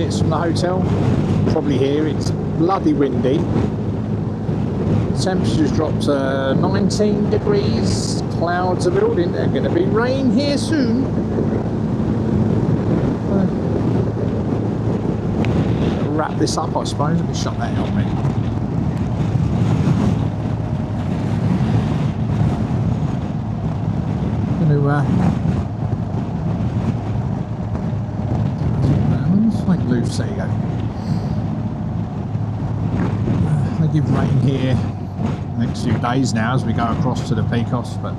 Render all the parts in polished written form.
minutes from the hotel. Probably here, it's bloody windy. Temperature's dropped to 19 degrees. Clouds are building. There's going to be rain here soon. Wrap this up, I suppose. Let me shut that out, mate. Thank loose, there you go. They give rain here next few days now as we go across to the Picos, but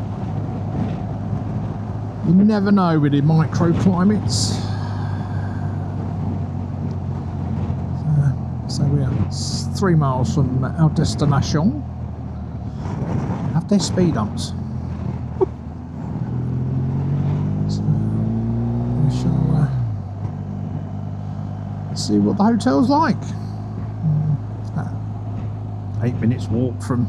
you never know with the microclimates. So we are 3 miles from our destination. Have their speed humps. So we shall see what the hotel's like. 8 minutes walk from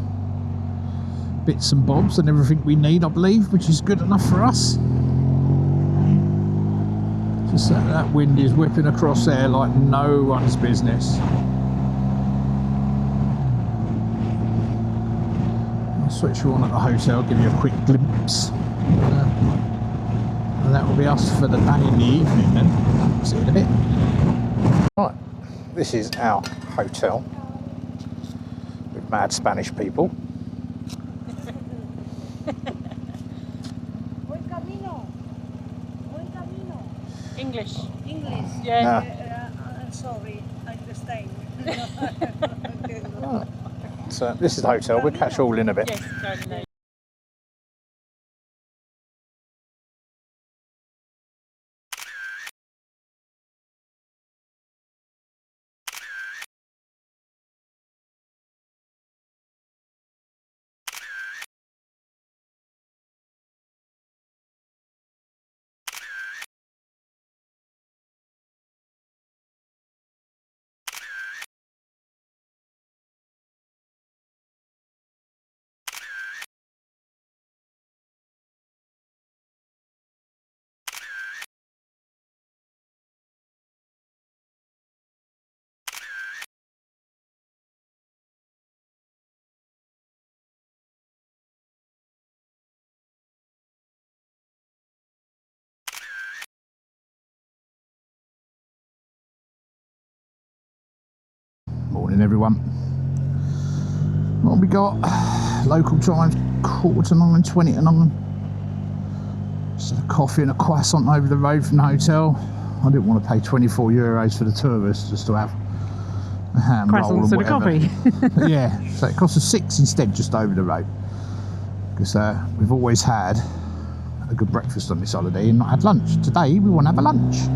bits and bobs and everything we need, I believe, which is good enough for us. Just that wind is whipping across there like no one's business. I'll switch you on at the hotel, give you a quick glimpse. And that will be us for the day in the evening then. See you in a bit. Right, this is our hotel with mad Spanish people. English. English. Yeah. Sorry, I understand. Right. So this is the hotel. We'll catch you all in a bit. Yes, totally. Morning everyone. What have we got? Local time 9:20 to 9. Just a coffee and a croissant over the road from the hotel. I didn't want to pay €24 for the two of us just to have a ham roll and whatever. Coffee. Yeah, so it cost us £6 instead just over the road. Because we've always had a good breakfast on this holiday and not had lunch. Today we want to have a lunch.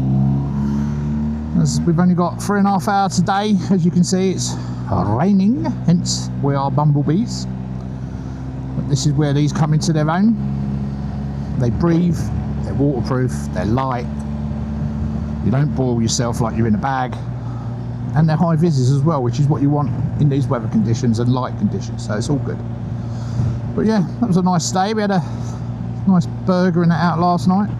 As we've only got 3.5 hours today, as you can see it's raining, hence we are bumblebees. But this is where these come into their own. They breathe, they're waterproof, they're light, you don't boil yourself like you're in a bag, and they're high vis as well, which is what you want in these weather conditions and light conditions, so it's all good. But yeah, that was a nice day. We had a nice burger and that out last night.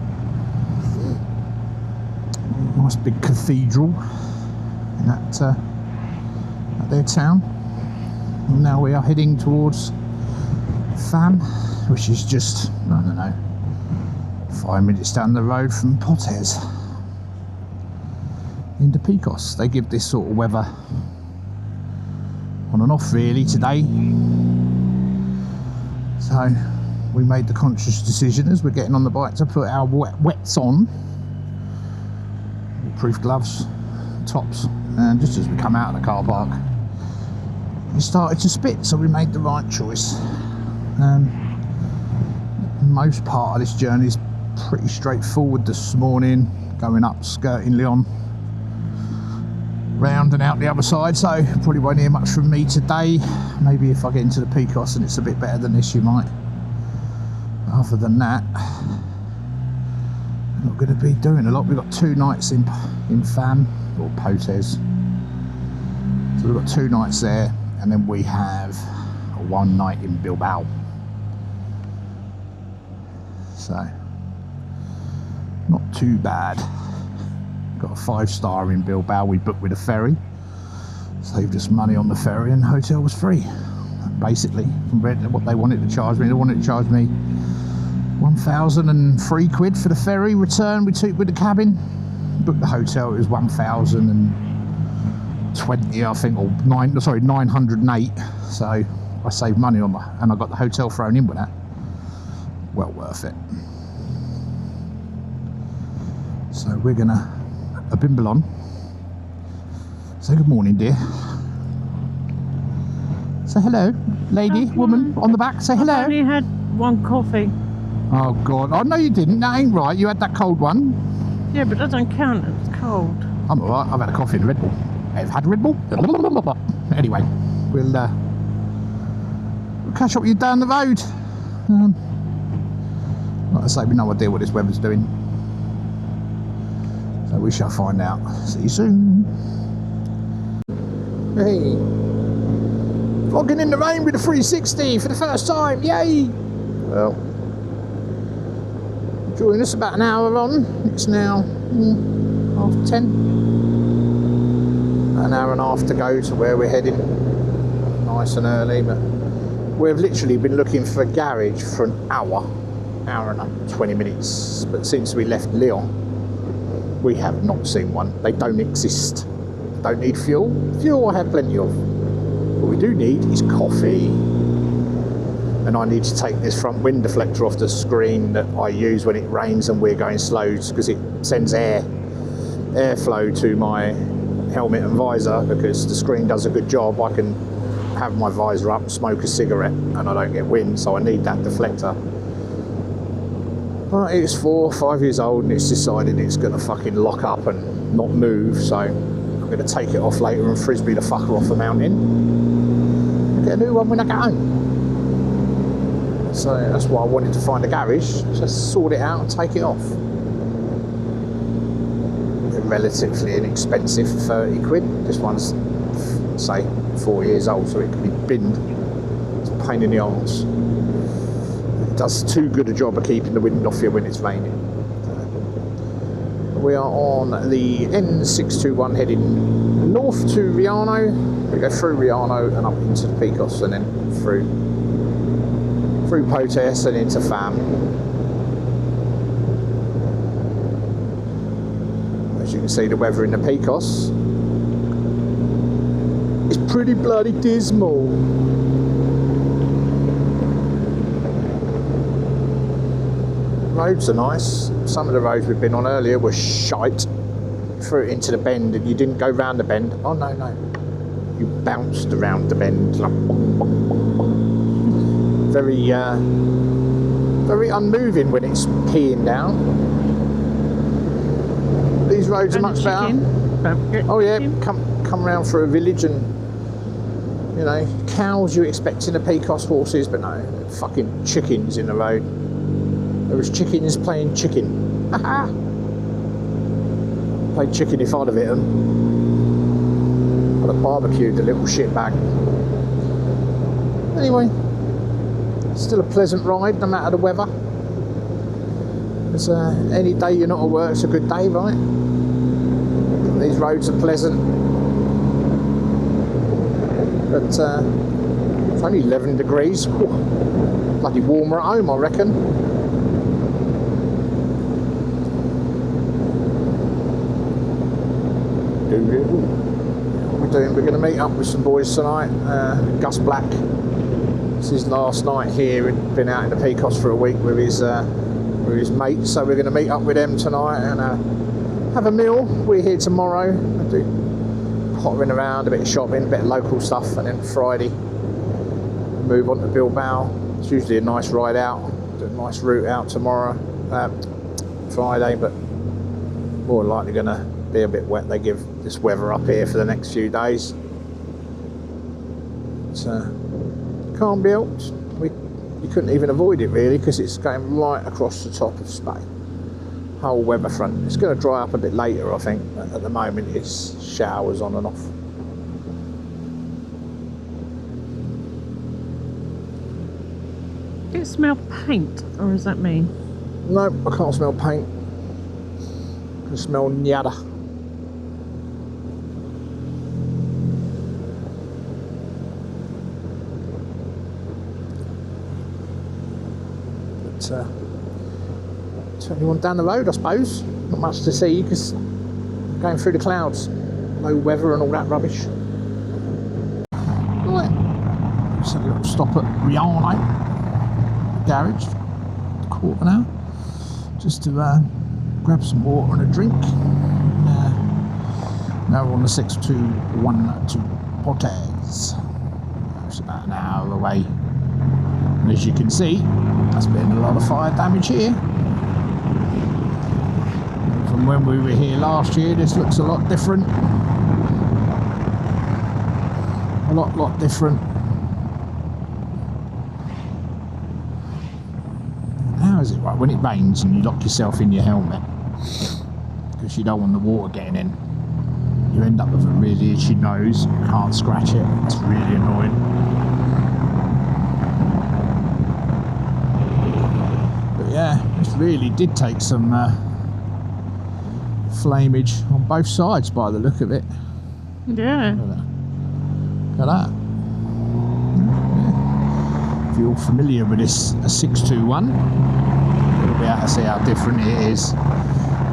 Nice big cathedral in that at their town. And now we are heading towards Fam, which is just, I don't know, 5 minutes down the road from Potes into Picos. They give this sort of weather on and off really today. So we made the conscious decision as we're getting on the bike to put our wets on. Proof gloves, tops, and just as we come out of the car park it started to spit, so we made the right choice. Most part of this journey is pretty straightforward this morning, going up, skirting Lyon, round and out the other side, so probably won't hear much from me today. Maybe if I get into the Picos and it's a bit better than this you might, but other than that not going to be doing a lot. We've got 2 nights in Fam or Potes, so we've got 2 nights there, and then we have 1 night in Bilbao. So not too bad. Got a 5-star in Bilbao. We booked with a ferry. Saved us money on the ferry, and the hotel was free. Basically, compared to what they wanted to charge me, they wanted to charge me 1,003 quid for the ferry return we took with the cabin. Booked the hotel, it was 1,020, I think, or 908. So I saved money on that, and I got the hotel thrown in with that. Well worth it. So we're gonna a Bimble on. Say good morning, dear. Say hello, lady, woman on the back. Say hello. I only had one coffee. Oh God! Oh no, you didn't. That ain't right. You had that cold one. Yeah, but that doesn't count. It's cold. I'm alright. I've had a coffee and a Red Bull. I've had a Red Bull. Anyway, we'll catch up with you down the road. Like I say, we no idea what this weather's doing, so we shall find out. See you soon. Hey, vlogging in the rain with a 360 for the first time. Yay! Well, join us about an hour on. It's now 10:30. An hour and a half to go to where we're heading. Nice and early, but we've literally been looking for a garage for an hour and 20 minutes. But since we left Lyon, we have not seen one. They don't exist. Don't need fuel. Fuel I have plenty of. What we do need is coffee. And I need to take this front wind deflector off the screen that I use when it rains and we're going slow, because it sends airflow to my helmet and visor, because the screen does a good job. I can have my visor up, smoke a cigarette, and I don't get wind, so I need that deflector. But it's 4 or 5 years old and it's decided it's going to fucking lock up and not move, so I'm going to take it off later and frisbee the fucker off the mountain and get a new one when I get home. So that's why I wanted to find a garage, just sort it out and take it off. They're relatively inexpensive, 30 quid. This one's, say, 4 years old, so it can be binned. It's a pain in the arse. It does too good a job of keeping the wind off you when it's raining. We are on the N621 heading north to Riano. We go through Riano and up into the Picos, and then through Potes and into Fam. As you can see, the weather in the Picos is pretty bloody dismal. Roads are nice. Some of the roads we've been on earlier were shite. Threw it into the bend and you didn't go round the bend. Oh no, you bounced around the bend like bong, bong, bong, bong. Very unmoving when it's peeing down. These roads are much better. Oh yeah, come round through a village and, you know, cows you expect in the Picos, horses, but no, fucking chickens in the road. There was chickens playing chicken. Haha. Played chicken if I'd have hit them. I'd have barbecued the little shit bag. Anyway, still a pleasant ride no matter the weather. Because any day you're not at work, it's a good day, right? These roads are pleasant. But it's only 11 degrees. Whew. Bloody warmer at home, I reckon. What we're doing, we're going to meet up with some boys tonight. Gus Black, it's his last night here. He'd been out in the Picos for a week with his mates, so we're going to meet up with them tonight and have a meal. We're here tomorrow. We'll do pottering around, a bit of shopping, a bit of local stuff, and then Friday move on to Bilbao. It's usually a nice ride out, do a nice route out tomorrow, Friday, but more likely going to be a bit wet. They give this weather up here for the next few days. Can't be helped. You couldn't even avoid it really, because it's going right across the top of Spain. Whole weather front. It's going to dry up a bit later, I think, but at the moment it's showers on and off. Do you smell paint, or is that me? No, I can't smell paint. I can smell nada. turn you on down the road, I suppose. Not much to see because going through the clouds, low weather and all that rubbish. Right, just a little stop at Riano garage, quarter of an hour, just to grab some water and a drink. Now we're on the 6212 to Portes. It's about an hour away. And as you can see, there's been a lot of fire damage here. From when we were here last year, this looks a lot different. A lot different. How is it right when it rains and you lock yourself in your helmet because you don't want the water getting in? You end up with a really itchy nose. You can't scratch it. It's really annoying. But yeah, this really did take some flamage on both sides by the look of it. Yeah. Look at that. Yeah. If you're familiar with this, a 621, you'll be able to see how different it is.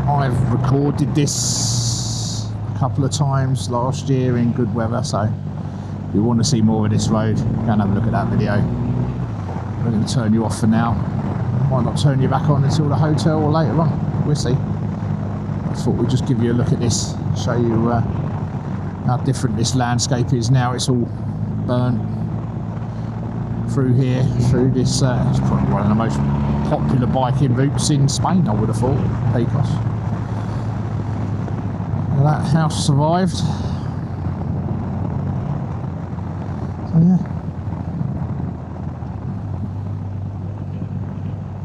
I've recorded this a couple of times last year in good weather, so if you want to see more of this road, go and have a look at that video. I'm going to turn you off for now. Might not turn you back on until the hotel or later on. We'll see. I thought we'd just give you a look at this, show you how different this landscape is now. It's all burnt through here, through this. It's probably one of the most popular biking routes in Spain, I would have thought, Picos. That house survived. So yeah.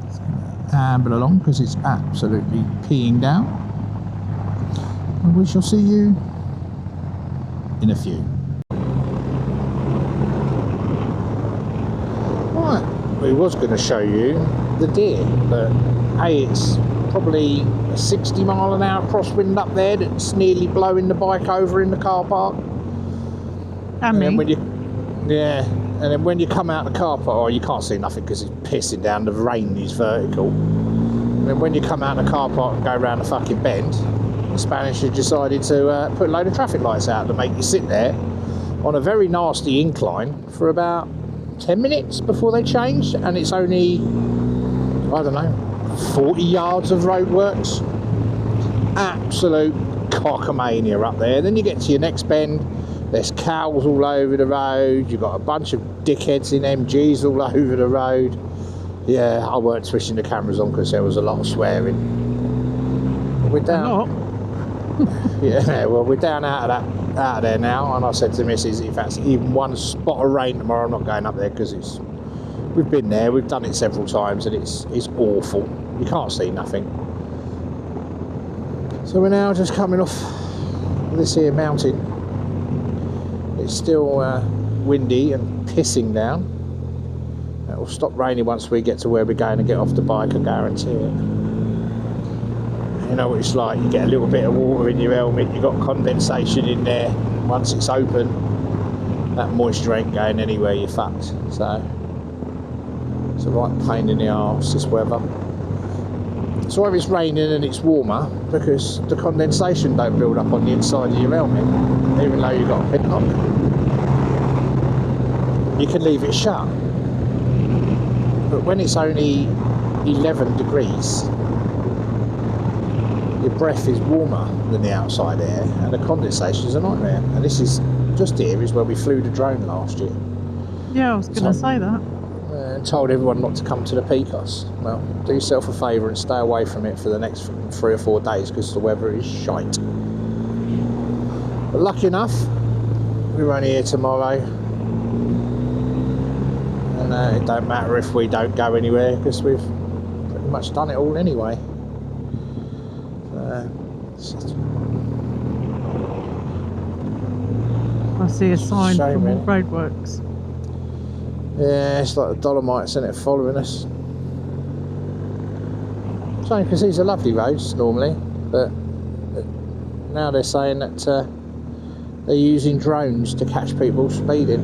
It's gonna amble along because it's absolutely peeing down. And we shall see you in a few. Right, we was going to show you the deer, but hey, it's probably a 60-mile-an-hour crosswind up there that's nearly blowing the bike over in the car park. And then when you, yeah, and then when you come out the car park, oh, you can't see nothing because it's pissing down. The rain is vertical. And then when you come out the car park and go around the fucking bend, the Spanish have decided to put a load of traffic lights out to make you sit there on a very nasty incline for about 10 minutes before they changed, and it's only, I don't know, 40 yards of roadworks. Absolute cockamania up there. Then you get to your next bend, there's cows all over the road, you've got a bunch of dickheads in MGs all over the road. Yeah, I weren't switching the cameras on because there was a lot of swearing. But we're down. Yeah, well, we're down out of there now, and I said to Mrs, if that's even one spot of rain tomorrow, I'm not going up there because we've been there, we've done it several times, and it's awful. You can't see nothing. So we're now just coming off this here mountain. It's still windy and pissing down. It will stop raining once we get to where we're going to get off the bike, I guarantee it. You know what it's like, you get a little bit of water in your helmet, you've got condensation in there. Once it's open, that moisture ain't going anywhere, you're fucked. So it's a right pain in the arse, this weather. So if it's raining and it's warmer, because the condensation don't build up on the inside of your helmet, even though you've got a pinlock. You can leave it shut. But when it's only 11 degrees, your breath is warmer than the outside air, and the condensation is a nightmare. And this is just here is where we flew the drone last year. Yeah, I was going to say that. And told everyone not to come to the Picos. Well, do yourself a favour and stay away from it for the next 3 or 4 days because the weather is shite. But lucky enough, we're only here tomorrow, and it don't matter if we don't go anywhere because we've pretty much done it all anyway. I see a sign for Shame, more really. roadworks. Yeah, it's like the Dolomites, isn't it, following us. Shame, because these are lovely roads normally, but now they're saying that they're using drones to catch people speeding.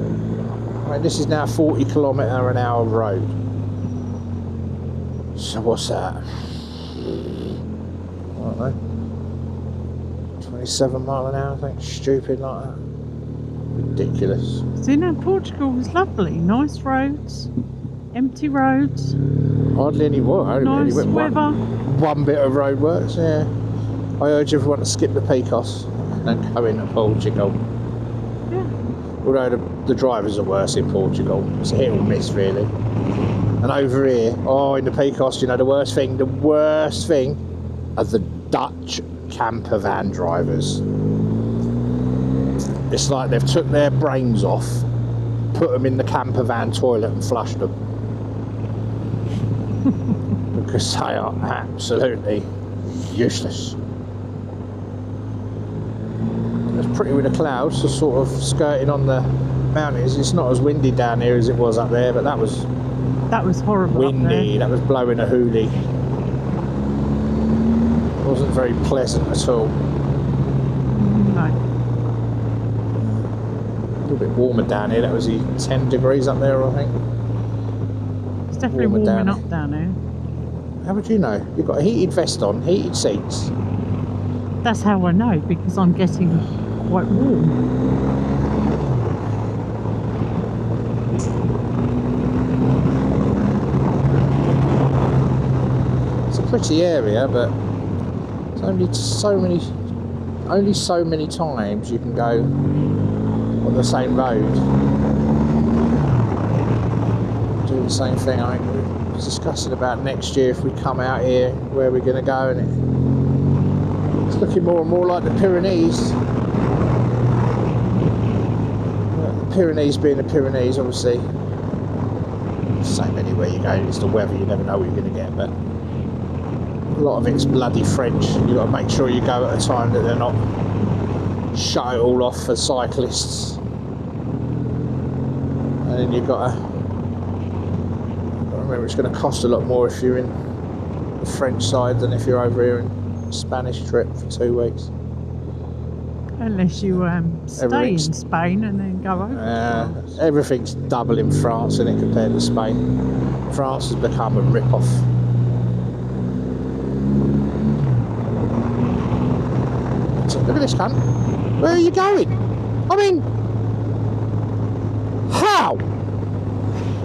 I mean, this is now 40 km/h road. So what's that? I don't know. 27 mile an hour, I think. Stupid like that. Ridiculous. So, you know, Portugal was lovely. Nice roads, empty roads, Hardly any work. I only nice went weather. one bit of roadworks, yeah. I urge everyone to skip the Picos and go into Portugal. Yeah. Although the drivers are worse in Portugal. It's a hit or miss, really. And over here, in the Picos, you know, the worst thing are the Dutch camper van drivers. It's like they've took their brains off, put them in the camper van toilet and flushed them. Because they are absolutely useless. It's pretty with the clouds, just sort of skirting on the mountains. It's not as windy down here as it was up there, but that was horrible. windy. That was blowing a hoolie. It wasn't very pleasant at all. No. A little bit warmer down here. That was 10 degrees up there, I think. It's definitely warming up down here. How would you know? You've got a heated vest on, heated seats. That's how I know, because I'm getting quite warm. It's a pretty area, but it's only so many times you can go on the same road. Do the same thing. I think we was discussing about next year if we come out here, where we're going to go, and it's looking more and more like the Pyrenees. The Pyrenees being the Pyrenees, obviously. Same anywhere you go, it's the weather, you never know what you're going to get, but a lot of it's bloody French. You've got to make sure you go at a time that they're not shut it all off for cyclists. And then you've got to remember, it's going to cost a lot more if you're in the French side than if you're over here in a Spanish trip for 2 weeks. Unless you stay in Spain and then go over. Everything's double in France, isn't it, compared to Spain? France has become a rip-off. Look at this cunt. Where are you going? I mean, how?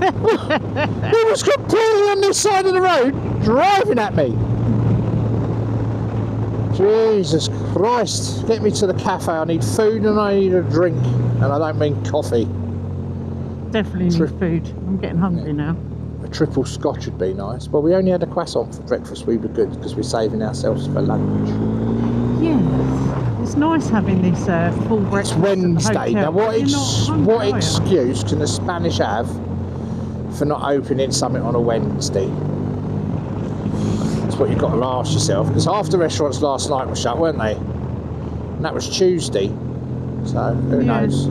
He was completely on this side of the road, driving at me. Jesus Christ. Get me to the cafe. I need food and I need a drink. And I don't mean coffee. Definitely need food. I'm getting hungry now. A triple scotch would be nice. Well, we only had a croissant for breakfast. We were good because we're saving ourselves for lunch. Yeah. It's nice having this full breakfast. It's Wednesday. Now, what excuse can the Spanish have for not opening something on a Wednesday? That's what you've got to ask yourself. Because half the restaurants last night were shut, weren't they? And that was Tuesday. So, who knows?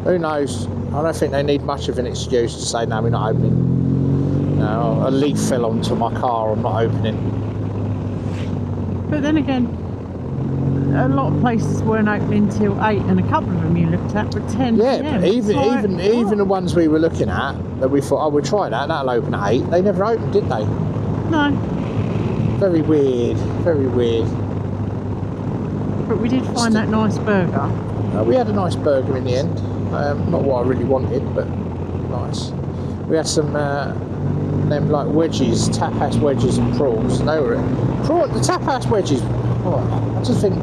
Who knows? I don't think they need much of an excuse to say, no, we're not opening. No, a leaf fell onto my car, I'm not opening. But then again, a lot of places weren't opening till 8, and a couple of them you looked at were 10 Yeah, PM. but even the ones we were looking at, that we thought, we'll try that'll open at 8, they never opened, did they? No. Very weird, very weird. But we did find that nice burger. We had a nice burger in the end. Not what I really wanted, but nice. We had some them like wedges, tapas wedges and prawns. They were the tapas wedges. Oh, I just think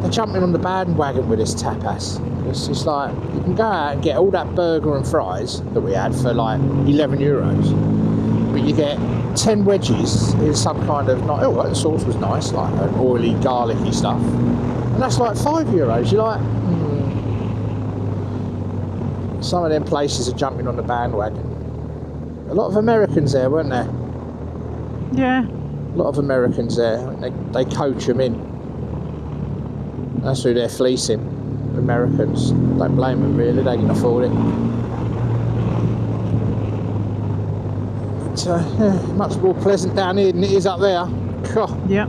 they're jumping on the bandwagon with this tapas. It's just like you can go out and get all that burger and fries that we had for like €11, but you get 10 wedges in some kind of the sauce was nice, like an oily, garlicky stuff, and that's like €5. You're like, Some of them places are jumping on the bandwagon. A lot of Americans there, weren't there? Yeah. A lot of Americans there. They coach them in. That's who they're fleecing. Americans. Don't blame them really. They can afford it. But much more pleasant down here than it is up there. God, Yeah.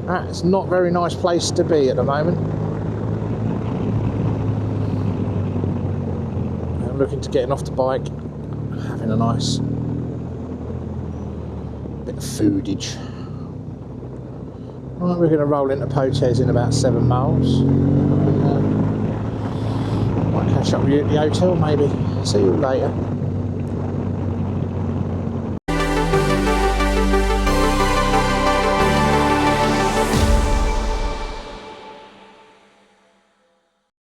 that's not a very nice place to be at the moment. I'm looking to getting off the bike, having a nice bit of foodage. Right, we're going to roll into Potes in about 7 miles. Might catch up with you at the hotel maybe. See you later.